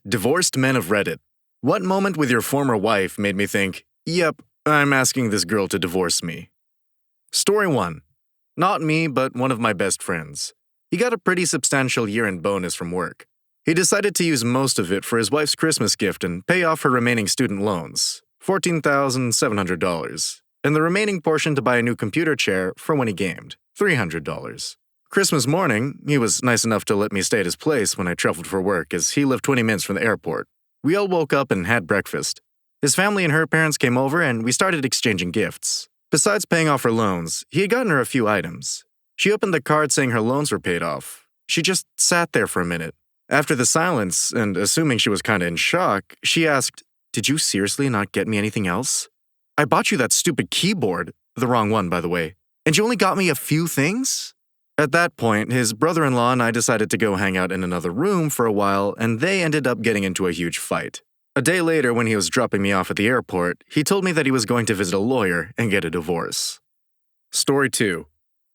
Divorced men of Reddit. What moment with your former wife made me think, yep, I'm asking this girl to divorce me? Story 1. Not me, but one of my best friends. He got a pretty substantial year-end bonus from work. He decided to use most of it for his wife's Christmas gift and pay off her remaining student loans, $14,700, and the remaining portion to buy a new computer chair for when he gamed, $300. Christmas morning, he was nice enough to let me stay at his place when I traveled for work, as he lived 20 minutes from the airport. We all woke up and had breakfast. His family and her parents came over, and we started exchanging gifts. Besides paying off her loans, he had gotten her a few items. She opened the card saying her loans were paid off. She just sat there for a minute. After the silence, and assuming she was kinda in shock, she asked, "Did you seriously not get me anything else? I bought you that stupid keyboard," the wrong one, by the way, "and you only got me a few things?" At that point, his brother-in-law and I decided to go hang out in another room for a while, and they ended up getting into a huge fight. A day later, when he was dropping me off at the airport, he told me that he was going to visit a lawyer and get a divorce. Story 2.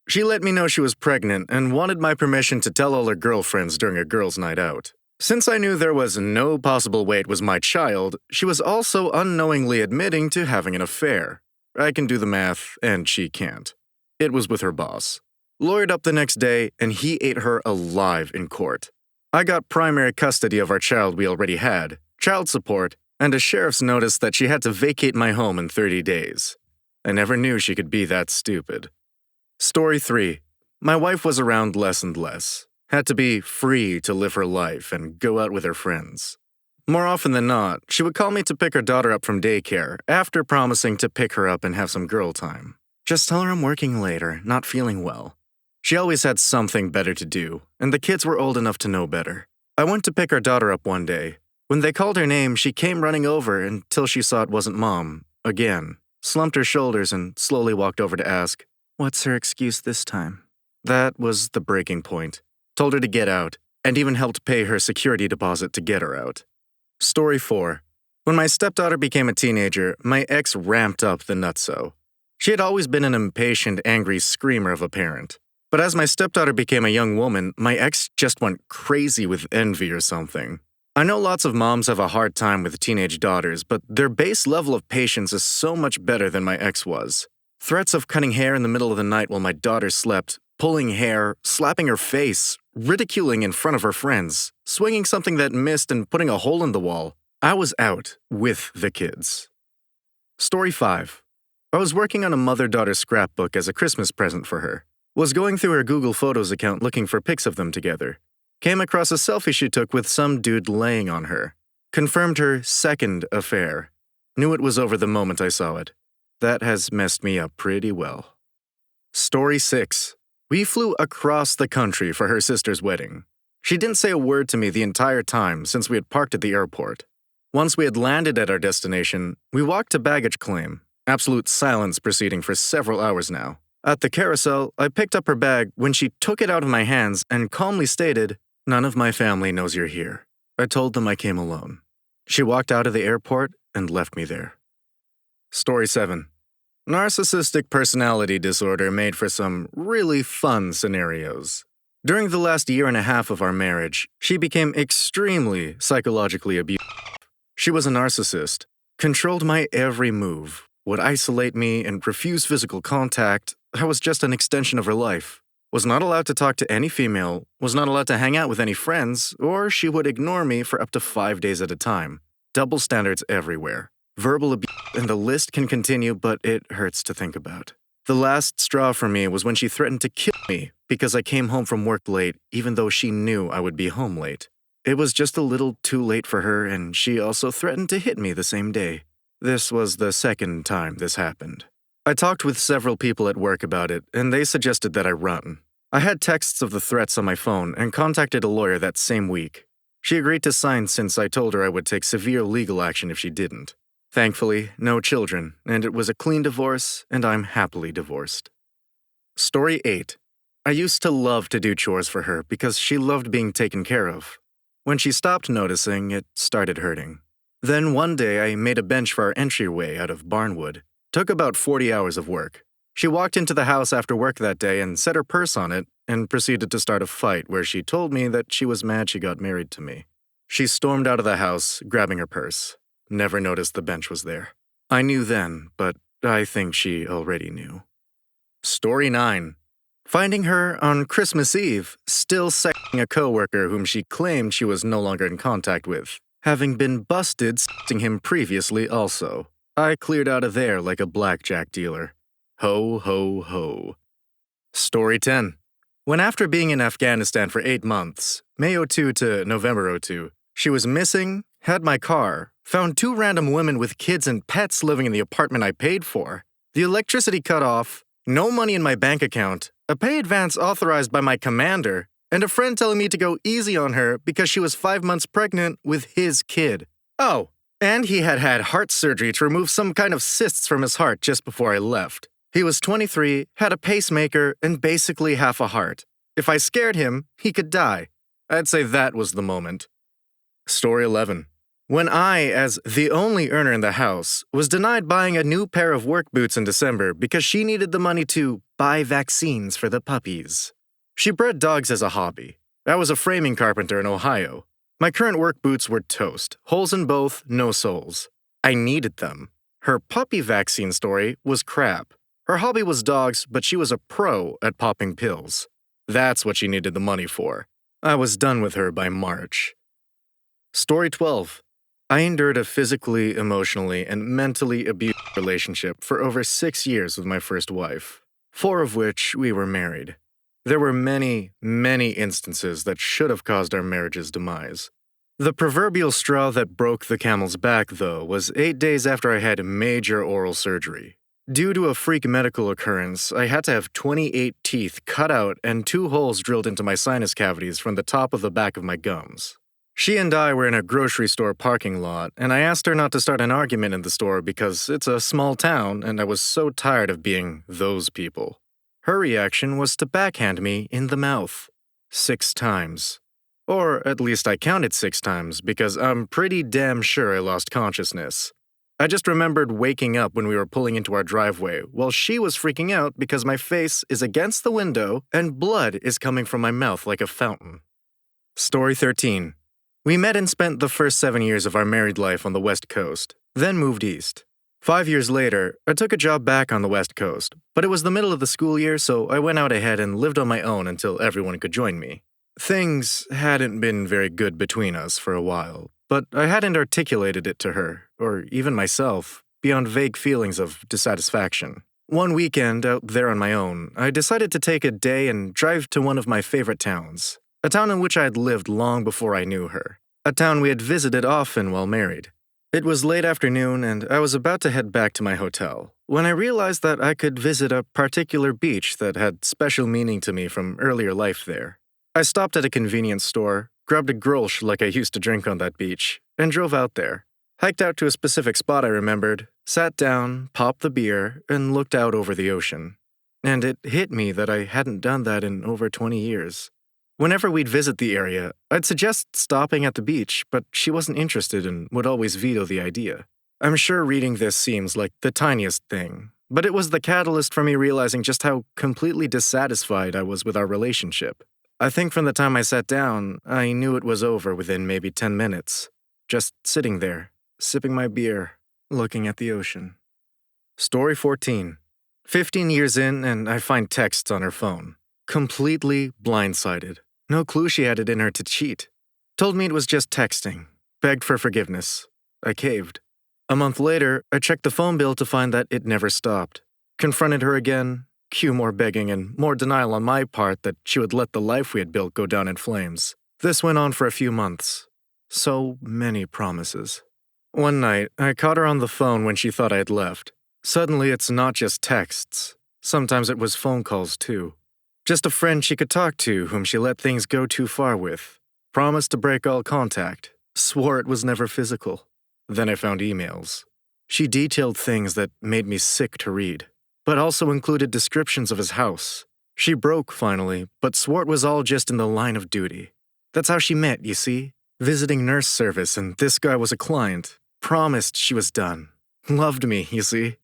She let me know she was pregnant and wanted my permission to tell all her girlfriends during a girls' night out. Since I knew there was no possible way it was my child, she was also unknowingly admitting to having an affair. I can do the math, and she can't. It was with her boss. Lawyered up the next day, and he ate her alive in court. I got primary custody of our child we already had, child support, and a sheriff's notice that she had to vacate my home in 30 days. I never knew she could be that stupid. Story 3. My wife was around less and less. Had to be free to live her life and go out with her friends. More often than not, she would call me to pick her daughter up from daycare after promising to pick her up and have some girl time. Just tell her I'm working later, not feeling well. She always had something better to do, and the kids were old enough to know better. I went to pick our daughter up one day. When they called her name, she came running over until she saw it wasn't Mom, again, slumped her shoulders and slowly walked over to ask, "What's her excuse this time?" That was the breaking point. Told her to get out, and even helped pay her security deposit to get her out. Story 4. When my stepdaughter became a teenager, my ex ramped up the nutso. She had always been an impatient, angry screamer of a parent. But as my stepdaughter became a young woman, my ex just went crazy with envy or something. I know lots of moms have a hard time with teenage daughters, but their base level of patience is so much better than my ex was. Threats of cutting hair in the middle of the night while my daughter slept, pulling hair, slapping her face, ridiculing in front of her friends, swinging something that missed and putting a hole in the wall. I was out with the kids. Story 5. I was working on a mother-daughter scrapbook as a Christmas present for her. Was going through her Google Photos account looking for pics of them together. Came across a selfie she took with some dude laying on her. Confirmed her second affair. Knew it was over the moment I saw it. That has messed me up pretty well. Story 6. We flew across the country for her sister's wedding. She didn't say a word to me the entire time since we had parked at the airport. Once we had landed at our destination, we walked to baggage claim. Absolute silence proceeding for several hours now. At the carousel, I picked up her bag when she took it out of my hands and calmly stated, "None of my family knows you're here." I told them I came alone. She walked out of the airport and left me there. Story 7. Narcissistic personality disorder made for some really fun scenarios. During the last year and a half of our marriage, she became extremely psychologically abusive. She was a narcissist, controlled my every move, would isolate me and refuse physical contact. I was just an extension of her life. Was not allowed to talk to any female, was not allowed to hang out with any friends, or she would ignore me for up to 5 days at a time. Double standards everywhere. Verbal abuse, and the list can continue, but it hurts to think about. The last straw for me was when she threatened to kill me because I came home from work late, even though she knew I would be home late. It was just a little too late for her, and she also threatened to hit me the same day. This was the second time this happened. I talked with several people at work about it, and they suggested that I run. I had texts of the threats on my phone and contacted a lawyer that same week. She agreed to sign since I told her I would take severe legal action if she didn't. Thankfully, no children, and it was a clean divorce, and I'm happily divorced. Story 8. I used to love to do chores for her because she loved being taken care of. When she stopped noticing, it started hurting. Then one day I made a bench for our entryway out of barnwood. Took about 40 hours of work. She walked into the house after work that day and set her purse on it and proceeded to start a fight where she told me that she was mad she got married to me. She stormed out of the house, grabbing her purse. Never noticed the bench was there. I knew then, but I think she already knew. Story 9. Finding her on Christmas Eve, still sexting a coworker whom she claimed she was no longer in contact with, having been busted sexting him previously also. I cleared out of there like a blackjack dealer. Ho, ho, ho. Story 10. When after being in Afghanistan for 8 months, May 02 to November 02, she was missing, had my car, found 2 random women with kids and pets living in the apartment I paid for, the electricity cut off, no money in my bank account, a pay advance authorized by my commander, and a friend telling me to go easy on her because she was 5 months pregnant with his kid. Oh, and he had had heart surgery to remove some kind of cysts from his heart just before I left. He was 23, had a pacemaker, and basically half a heart. If I scared him, he could die. I'd say that was the moment. Story 11. When I, as the only earner in the house, was denied buying a new pair of work boots in December because she needed the money to buy vaccines for the puppies. She bred dogs as a hobby. I was a framing carpenter in Ohio. My current work boots were toast, holes in both, no soles. I needed them. Her puppy vaccine story was crap. Her hobby was dogs, but she was a pro at popping pills. That's what she needed the money for. I was done with her by March. Story 12. I endured a physically, emotionally, and mentally abusive relationship for over 6 years with my first wife, 4 of which we were married. There were many, many instances that should have caused our marriage's demise. The proverbial straw that broke the camel's back, though, was 8 days after I had major oral surgery. Due to a freak medical occurrence, I had to have 28 teeth cut out and 2 holes drilled into my sinus cavities from the top of the back of my gums. She and I were in a grocery store parking lot, and I asked her not to start an argument in the store because it's a small town and I was so tired of being those people. Her reaction was to backhand me in the mouth. 6 times. Or at least I counted 6 times because I'm pretty damn sure I lost consciousness. I just remembered waking up when we were pulling into our driveway while she was freaking out because my face is against the window and blood is coming from my mouth like a fountain. Story 13. We met and spent the first 7 years of our married life on the West Coast, then moved east. 5 years later, I took a job back on the West Coast, but it was the middle of the school year, so I went out ahead and lived on my own until everyone could join me. Things hadn't been very good between us for a while, but I hadn't articulated it to her, or even myself, beyond vague feelings of dissatisfaction. One weekend, out there on my own, I decided to take a day and drive to one of my favorite towns, a town in which I had lived long before I knew her, a town we had visited often while married. It was late afternoon, and I was about to head back to my hotel, when I realized that I could visit a particular beach that had special meaning to me from earlier life there. I stopped at a convenience store, grabbed a grolsch like I used to drink on that beach, and drove out there. Hiked out to a specific spot I remembered, sat down, popped the beer, and looked out over the ocean. And it hit me that I hadn't done that in over 20 years. Whenever we'd visit the area, I'd suggest stopping at the beach, but she wasn't interested and would always veto the idea. I'm sure reading this seems like the tiniest thing, but it was the catalyst for me realizing just how completely dissatisfied I was with our relationship. I think from the time I sat down, I knew it was over within maybe 10 minutes. Just sitting there, sipping my beer, looking at the ocean. Story 14. 15 years in, and I find texts on her phone. Completely blindsided. No clue she had it in her to cheat. Told me it was just texting. Begged for forgiveness. I caved. A month later, I checked the phone bill to find that it never stopped. Confronted her again. Cue more begging and more denial on my part that she would let the life we had built go down in flames. This went on for a few months. So many promises. One night, I caught her on the phone when she thought I had left. Suddenly, it's not just texts. Sometimes it was phone calls, too. Just a friend she could talk to whom she let things go too far with. Promised to break all contact. Swore it was never physical. Then I found emails. She detailed things that made me sick to read, but also included descriptions of his house. She broke, finally, but swore it was all just in the line of duty. That's how she met, you see? Visiting nurse service, and this guy was a client. Promised she was done. Loved me, you see?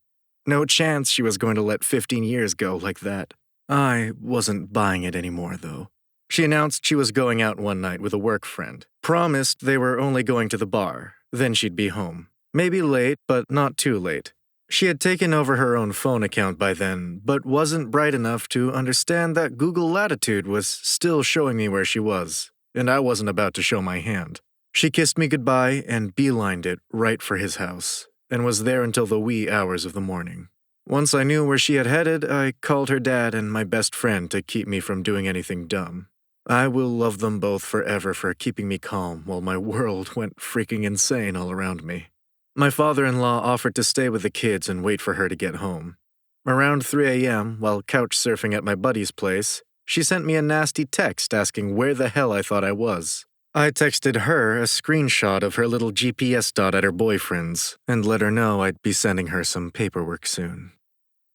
No chance she was going to let 15 years go like that. I wasn't buying it anymore, though. She announced she was going out one night with a work friend, promised they were only going to the bar, then she'd be home. Maybe late, but not too late. She had taken over her own phone account by then, but wasn't bright enough to understand that Google Latitude was still showing me where she was, and I wasn't about to show my hand. She kissed me goodbye and beelined it right for his house, and was there until the wee hours of the morning. Once I knew where she had headed, I called her dad and my best friend to keep me from doing anything dumb. I will love them both forever for keeping me calm while my world went freaking insane all around me. My father-in-law offered to stay with the kids and wait for her to get home. Around 3 a.m., while couch surfing at my buddy's place, she sent me a nasty text asking where the hell I thought I was. I texted her a screenshot of her little GPS dot at her boyfriend's and let her know I'd be sending her some paperwork soon.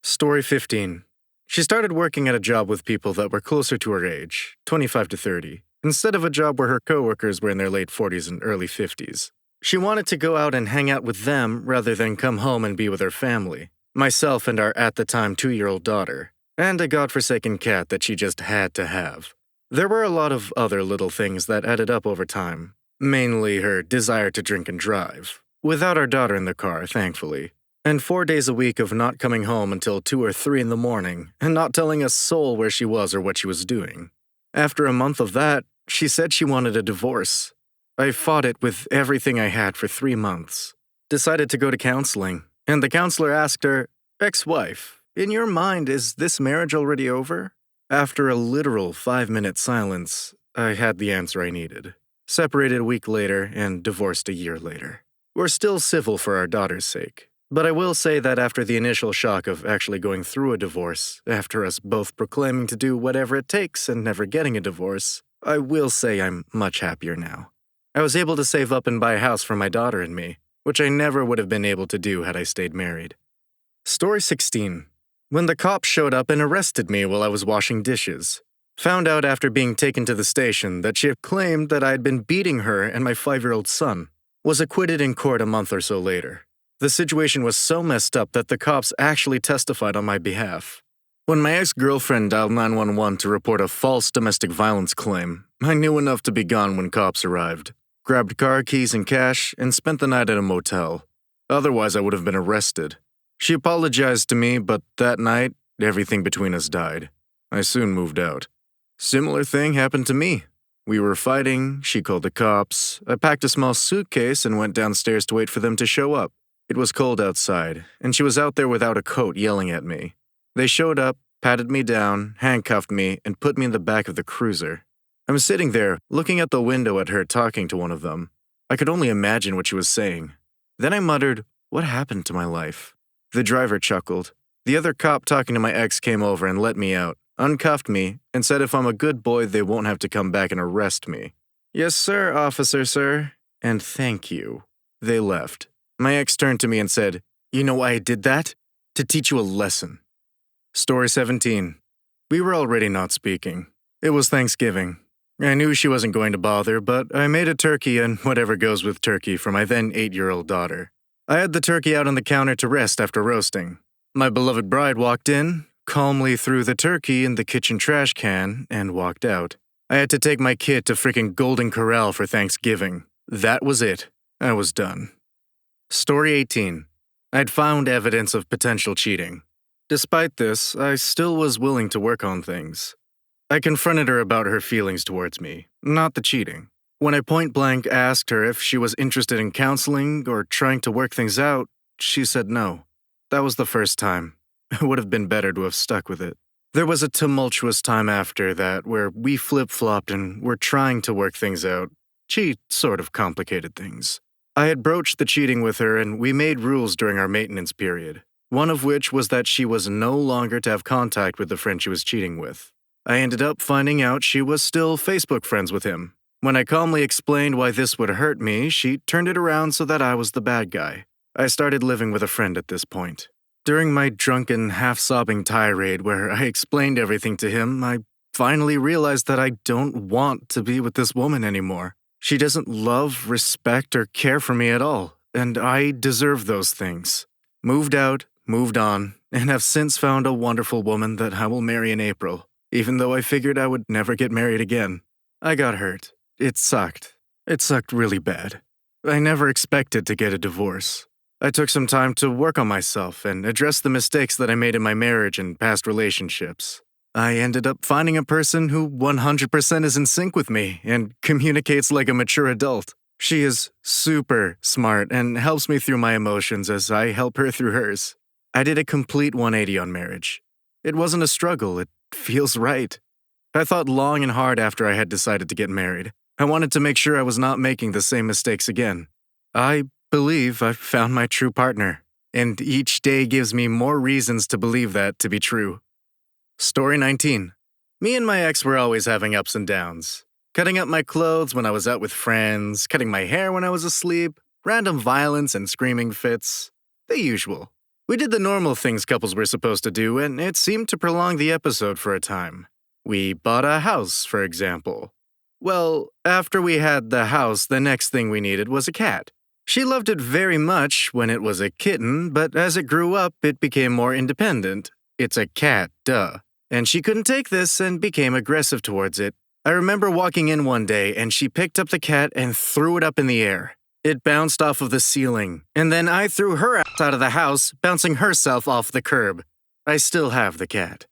Story 15. She started working at a job with people that were closer to her age, 25 to 30, instead of a job where her coworkers were in their late 40s and early 50s. She wanted to go out and hang out with them rather than come home and be with her family, myself and our at-the-time 2-year-old daughter, and a godforsaken cat that she just had to have. There were a lot of other little things that added up over time, mainly her desire to drink and drive, without our daughter in the car, thankfully, and 4 days a week of not coming home until 2 or 3 in the morning and not telling a soul where she was or what she was doing. After a month of that, she said she wanted a divorce. I fought it with everything I had for 3 months, decided to go to counseling, and the counselor asked her, "Ex-wife, in your mind, is this marriage already over?" After a literal 5-minute silence, I had the answer I needed. Separated a week later and divorced a year later. We're still civil for our daughter's sake. But I will say that after the initial shock of actually going through a divorce, after us both proclaiming to do whatever it takes and never getting a divorce, I will say I'm much happier now. I was able to save up and buy a house for my daughter and me, which I never would have been able to do had I stayed married. Story 16. When the cops showed up and arrested me while I was washing dishes. Found out after being taken to the station that she had claimed that I had been beating her and my 5-year-old son. Was acquitted in court a month or so later. The situation was so messed up that the cops actually testified on my behalf. When my ex-girlfriend dialed 911 to report a false domestic violence claim, I knew enough to be gone when cops arrived. Grabbed car keys and cash and spent the night at a motel. Otherwise, I would have been arrested. She apologized to me, but that night, everything between us died. I soon moved out. Similar thing happened to me. We were fighting, she called the cops. I packed a small suitcase and went downstairs to wait for them to show up. It was cold outside, and she was out there without a coat yelling at me. They showed up, patted me down, handcuffed me, and put me in the back of the cruiser. I'm sitting there, looking out the window at her talking to one of them. I could only imagine what she was saying. Then I muttered, "What happened to my life?" The driver chuckled. The other cop talking to my ex came over and let me out, uncuffed me, and said if I'm a good boy, they won't have to come back and arrest me. "Yes, sir, officer, sir." And thank you. They left. My ex turned to me and said, "You know why I did that? To teach you a lesson." Story 17. We were already not speaking. It was Thanksgiving. I knew she wasn't going to bother, but I made a turkey and whatever goes with turkey for my then 8-year-old daughter. I had the turkey out on the counter to rest after roasting. My beloved bride walked in, calmly threw the turkey in the kitchen trash can, and walked out. I had to take my kid to freaking Golden Corral for Thanksgiving. That was it. I was done. Story 18. I'd found evidence of potential cheating. Despite this, I still was willing to work on things. I confronted her about her feelings towards me, not the cheating. When I point-blank asked her if she was interested in counseling or trying to work things out, she said no. That was the first time. It would have been better to have stuck with it. There was a tumultuous time after that where we flip-flopped and were trying to work things out. She sort of complicated things. I had broached the cheating with her and we made rules during our maintenance period, one of which was that she was no longer to have contact with the friend she was cheating with. I ended up finding out she was still Facebook friends with him. When I calmly explained why this would hurt me, she turned it around so that I was the bad guy. I started living with a friend at this point. During my drunken, half-sobbing tirade where I explained everything to him, I finally realized that I don't want to be with this woman anymore. She doesn't love, respect, or care for me at all, and I deserve those things. Moved out, moved on, and have since found a wonderful woman that I will marry in April. even though I figured I would never get married again. I got hurt. It sucked. It sucked really bad. I never expected to get a divorce. I took some time to work on myself and address the mistakes that I made in my marriage and past relationships. I ended up finding a person who 100% is in sync with me and communicates like a mature adult. She is super smart and helps me through my emotions as I help her through hers. I did a complete 180 on marriage. It wasn't a struggle, it feels right. I thought long and hard after I had decided to get married. I wanted to make sure I was not making the same mistakes again. I believe I've found my true partner, and each day gives me more reasons to believe that to be true. Story 19. Me and my ex were always having ups and downs. Cutting up my clothes when I was out with friends, cutting my hair when I was asleep, random violence and screaming fits. The usual. We did the normal things couples were supposed to do, and it seemed to prolong the episode for a time. We bought a house, for example. Well, after we had the house, the next thing we needed was a cat. She loved it very much when it was a kitten, but as it grew up, it became more independent. It's a cat, duh. And she couldn't take this and became aggressive towards it. I remember walking in one day and she picked up the cat and threw it up in the air. It bounced off of the ceiling, and then I threw her out of the house, bouncing herself off the curb. I still have the cat.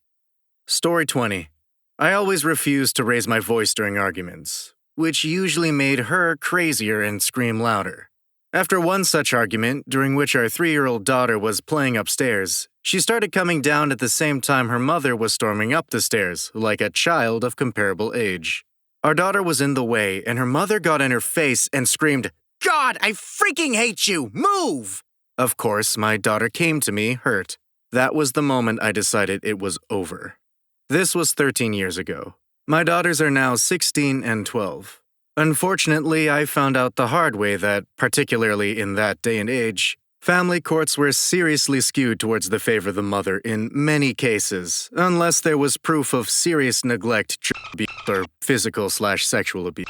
Story 20. I always refused to raise my voice during arguments, which usually made her crazier and scream louder. After one such argument, during which our 3-year-old daughter was playing upstairs, she started coming down at the same time her mother was storming up the stairs, like a child of comparable age. Our daughter was in the way, and her mother got in her face and screamed, "God, I freaking hate you! Move!" Of course, my daughter came to me, hurt. That was the moment I decided it was over. This was 13 years ago. My daughters are now 16 and 12. Unfortunately, I found out the hard way that, particularly in that day and age, family courts were seriously skewed towards the favor of the mother in many cases, unless there was proof of serious neglect, abuse, or physical/sexual abuse.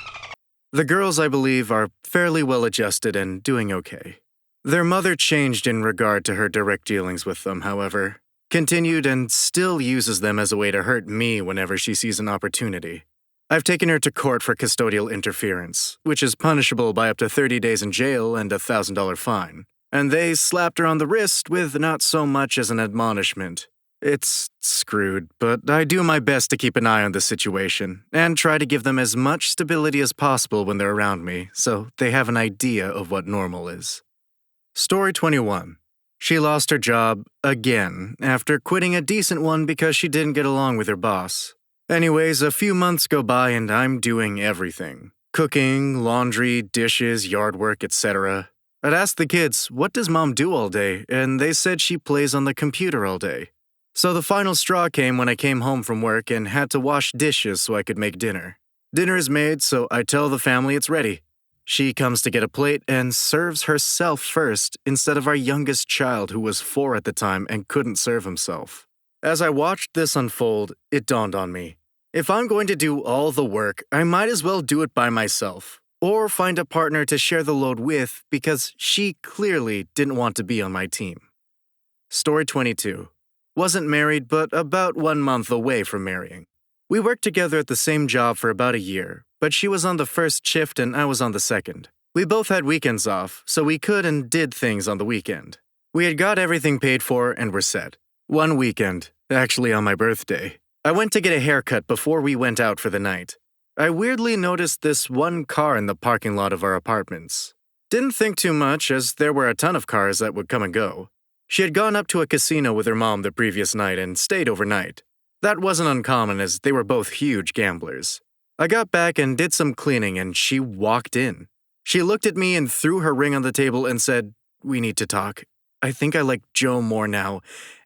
The girls, I believe, are fairly well adjusted and doing okay. Their mother changed in regard to her direct dealings with them, however, continued and still uses them as a way to hurt me whenever she sees an opportunity. I've taken her to court for custodial interference, which is punishable by up to 30 days in jail and a $1,000 fine. And they slapped her on the wrist with not so much as an admonishment. It's screwed, but I do my best to keep an eye on the situation and try to give them as much stability as possible when they're around me, so they have an idea of what normal is. Story 21. She lost her job again after quitting a decent one because she didn't get along with her boss. Anyways, a few months go by and I'm doing everything. Cooking, laundry, dishes, yard work, etc. I'd asked the kids, "What does mom do all day?" And they said she plays on the computer all day. So the final straw came when I came home from work and had to wash dishes so I could make dinner. Dinner is made, so I tell the family it's ready. She comes to get a plate and serves herself first instead of our youngest child who was 4 at the time and couldn't serve himself. As I watched this unfold, it dawned on me. If I'm going to do all the work, I might as well do it by myself, or find a partner to share the load with because she clearly didn't want to be on my team. Story 22. Wasn't married, but about 1 month away from marrying. We worked together at the same job for about a year, but she was on the first shift and I was on the second. We both had weekends off, so we could and did things on the weekend. We had got everything paid for and were set. One weekend, actually on my birthday, I went to get a haircut before we went out for the night. I weirdly noticed this one car in the parking lot of our apartments. Didn't think too much as there were a ton of cars that would come and go. She had gone up to a casino with her mom the previous night and stayed overnight. That wasn't uncommon as they were both huge gamblers. I got back and did some cleaning and she walked in. She looked at me and threw her ring on the table and said, "We need to talk. I think I like Joe more now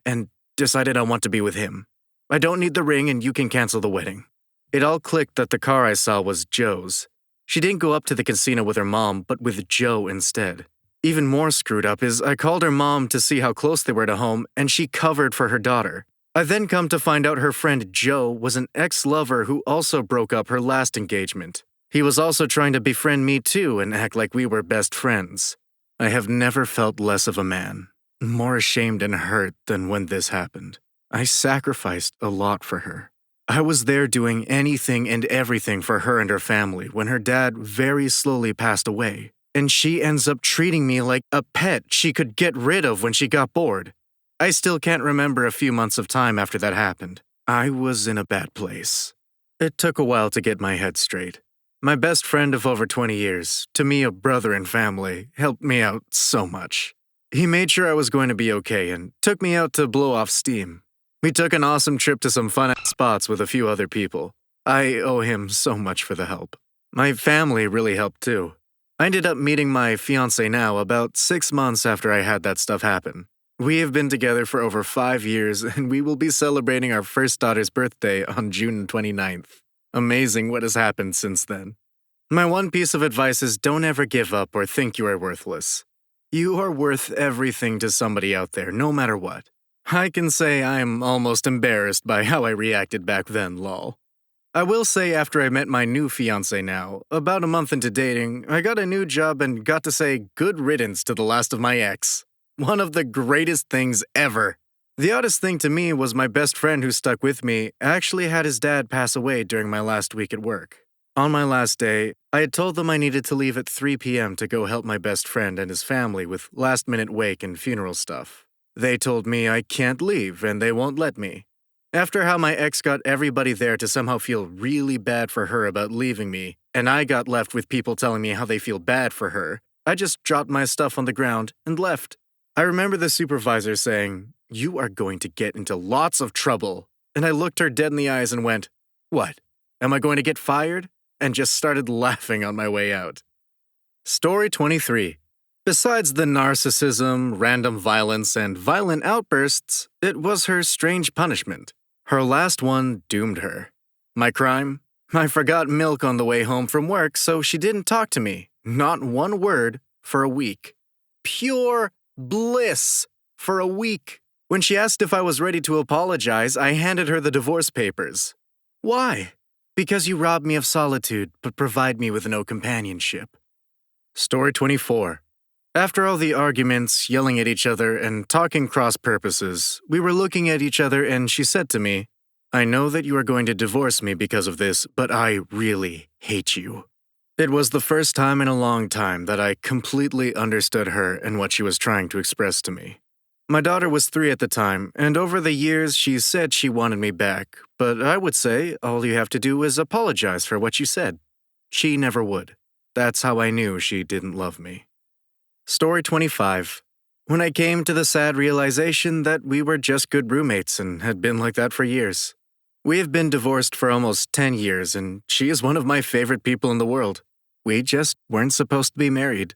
and decided I want to be with him. I don't need the ring and you can cancel the wedding." It all clicked that the car I saw was Joe's. She didn't go up to the casino with her mom, but with Joe instead. Even more screwed up is I called her mom to see how close they were to home, and she covered for her daughter. I then come to find out her friend Joe was an ex-lover who also broke up her last engagement. He was also trying to befriend me too and act like we were best friends. I have never felt less of a man, more ashamed and hurt than when this happened. I sacrificed a lot for her. I was there doing anything and everything for her and her family when her dad very slowly passed away, and she ends up treating me like a pet she could get rid of when she got bored. I still can't remember a few months of time after that happened. I was in a bad place. It took a while to get my head straight. My best friend of over 20 years, to me a brother and family, helped me out so much. He made sure I was going to be okay and took me out to blow off steam. We took an awesome trip to some fun spots with a few other people. I owe him so much for the help. My family really helped too. I ended up meeting my fiancé now about 6 months after I had that stuff happen. We have been together for over 5 years, and we will be celebrating our first daughter's birthday on June 29th. Amazing what has happened since then. My one piece of advice is don't ever give up or think you are worthless. You are worth everything to somebody out there, no matter what. I can say I am almost embarrassed by how I reacted back then, lol. I will say after I met my new fiancé now, about a month into dating, I got a new job and got to say good riddance to the last of my ex. One of the greatest things ever. The oddest thing to me was my best friend who stuck with me actually had his dad pass away during my last week at work. On my last day, I had told them I needed to leave at 3 p.m. to go help my best friend and his family with last-minute wake and funeral stuff. They told me I can't leave and they won't let me. After how my ex got everybody there to somehow feel really bad for her about leaving me, and I got left with people telling me how they feel bad for her, I just dropped my stuff on the ground and left. I remember the supervisor saying, "You are going to get into lots of trouble." And I looked her dead in the eyes and went, "What? Am I going to get fired?" And just started laughing on my way out. Story 23. Besides the narcissism, random violence, and violent outbursts, it was her strange punishment. Her last one doomed her. My crime? I forgot milk on the way home from work, so she didn't talk to me. Not one word for a week. Pure bliss for a week. When she asked if I was ready to apologize, I handed her the divorce papers. Why? Because you robbed me of solitude, but provide me with no companionship. Story 24. After all the arguments, yelling at each other, and talking cross purposes, we were looking at each other and she said to me, "I know that you are going to divorce me because of this, but I really hate you." It was the first time in a long time that I completely understood her and what she was trying to express to me. My daughter was 3 at the time, and over the years she said she wanted me back, but I would say all you have to do is apologize for what you said. She never would. That's how I knew she didn't love me. Story 25. When I came to the sad realization that we were just good roommates and had been like that for years. We have been divorced for almost 10 years, and she is one of my favorite people in the world. We just weren't supposed to be married.